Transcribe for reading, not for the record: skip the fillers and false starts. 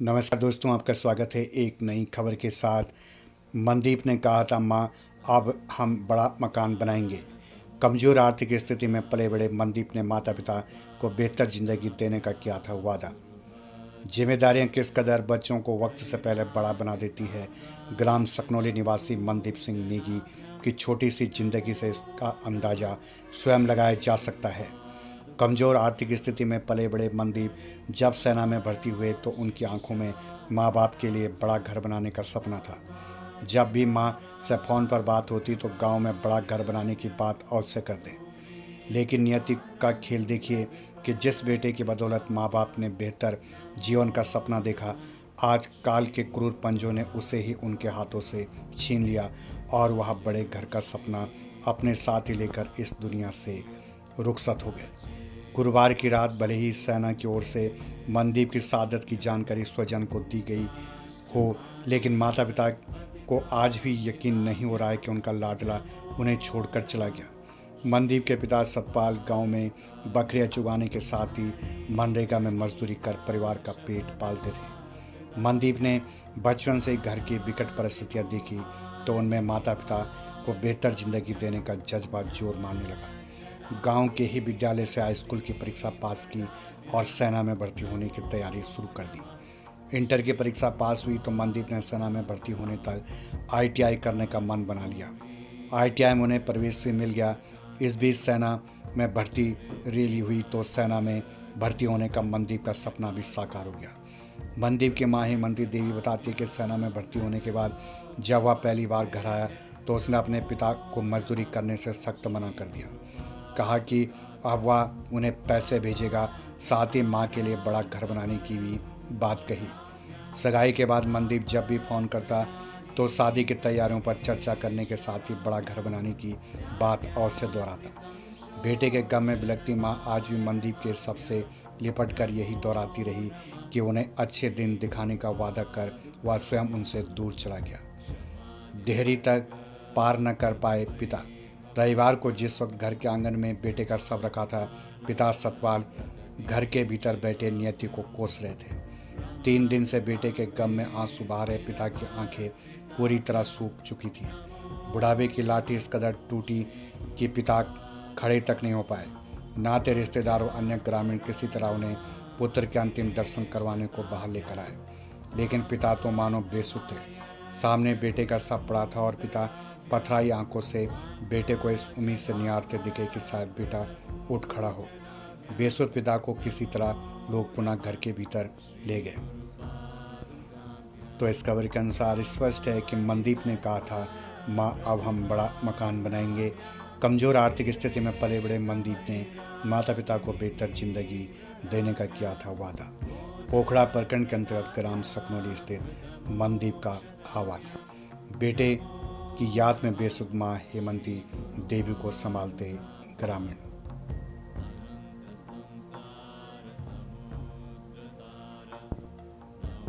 नमस्कार दोस्तों, आपका स्वागत है एक नई खबर के साथ। मनदीप ने कहा था, माँ अब हम बड़ा मकान बनाएंगे। कमज़ोर आर्थिक स्थिति में पले बड़े मनदीप ने माता पिता को बेहतर ज़िंदगी देने का किया था वादा। जिम्मेदारियां किस कदर बच्चों को वक्त से पहले बड़ा बना देती है, ग्राम सकनौली निवासी मनदीप सिंह नेगी की छोटी सी जिंदगी से इसका अंदाज़ा स्वयं लगाया जा सकता है। कमज़ोर आर्थिक स्थिति में पले बड़े मनदीप जब सेना में भर्ती हुए तो उनकी आंखों में माँ बाप के लिए बड़ा घर बनाने का सपना था। जब भी माँ से फ़ोन पर बात होती तो गांव में बड़ा घर बनाने की बात अवश्य करते। लेकिन नियति का खेल देखिए कि जिस बेटे की बदौलत माँ बाप ने बेहतर जीवन का सपना देखा, आज काल के क्रूर पंजों ने उसे ही उनके हाथों से छीन लिया और वह बड़े घर का सपना अपने साथ ही लेकर इस दुनिया से रुखसत हो गए। गुरुवार की रात भले ही सेना की ओर से मनदीप की शहादत की जानकारी स्वजन को दी गई हो, लेकिन माता पिता को आज भी यकीन नहीं हो रहा है कि उनका लाडला उन्हें छोड़कर चला गया। मनदीप के पिता सतपाल गांव में बकरियां चुगाने के साथ ही मनरेगा में मजदूरी कर परिवार का पेट पालते थे। मनदीप ने बचपन से ही घर की विकट परिस्थितियां देखी तो उनमें माता पिता को बेहतर जिंदगी देने का जज्बा जोर मारने लगा। गांव के ही विद्यालय से हाई स्कूल की परीक्षा पास की और सेना में भर्ती होने की तैयारी शुरू कर दी। इंटर की परीक्षा पास हुई तो मनदीप ने सेना में भर्ती होने तक आईटीआई करने का मन बना लिया। आईटीआई में उन्हें प्रवेश भी मिल गया। इस बीच सेना में भर्ती रैली हुई तो सेना में भर्ती होने का मनदीप का सपना भी साकार हो गया। मनदीप की माँ हेमंती देवी बताती है कि सेना में भर्ती होने के बाद जब वह पहली बार घर आया तो उसने अपने पिता को मजदूरी करने से सख्त मना कर दिया। कहा कि अब वह उन्हें पैसे भेजेगा, साथ ही माँ के लिए बड़ा घर बनाने की भी बात कही। सगाई के बाद मनदीप जब भी फ़ोन करता तो शादी की तैयारियों पर चर्चा करने के साथ ही बड़ा घर बनाने की बात अवश्य दोहराता। बेटे के गम में बिलखती माँ आज भी मनदीप के सबसे लिपट कर यही दोहराती रही कि उन्हें अच्छे दिन दिखाने का वादा कर वह स्वयं उनसे दूर चला गया। देहरी तक पार न कर पाए पिता। रविवार को जिस वक्त घर के आंगन में बेटे का शव रखा था, पिता सतपाल घर के भीतर बैठे नियति को कोस रहे थे। 3 दिन से बेटे के गम में आंसू बहा रहे पिता की आंखें पूरी तरह सूख चुकी थीं। बुढ़ापे की लाठी इस कदर टूटी कि पिता खड़े तक नहीं हो पाए। नाते रिश्तेदार और अन्य ग्रामीण किसी तरह उन्हें पुत्र के अंतिम दर्शन करवाने को बाहर लेकर आए, लेकिन पिता तो मानो बेसुध थे। सामने बेटे का शव पड़ा था और पिता पथराई आंखों से बेटे को इस उम्मीद से निहारते दिखे कि शायद बेटा उठ खड़ा हो। बेसुध पिता को किसी तरह लोग पुनः घर के भीतर ले गए। तो इस खबर के अनुसार स्पष्ट है कि मनदीप ने कहा था, माँ अब हम बड़ा मकान बनाएंगे। कमज़ोर आर्थिक स्थिति में पले बड़े मनदीप ने माता पिता को बेहतर जिंदगी देने का किया था वादा। पोखड़ा प्रखंड के अंतर्गत ग्राम सकनौली स्थित मनदीप का आवास। बेटे की याद में बेसुध माँ हेमंती देवी को संभालते ग्रामीण।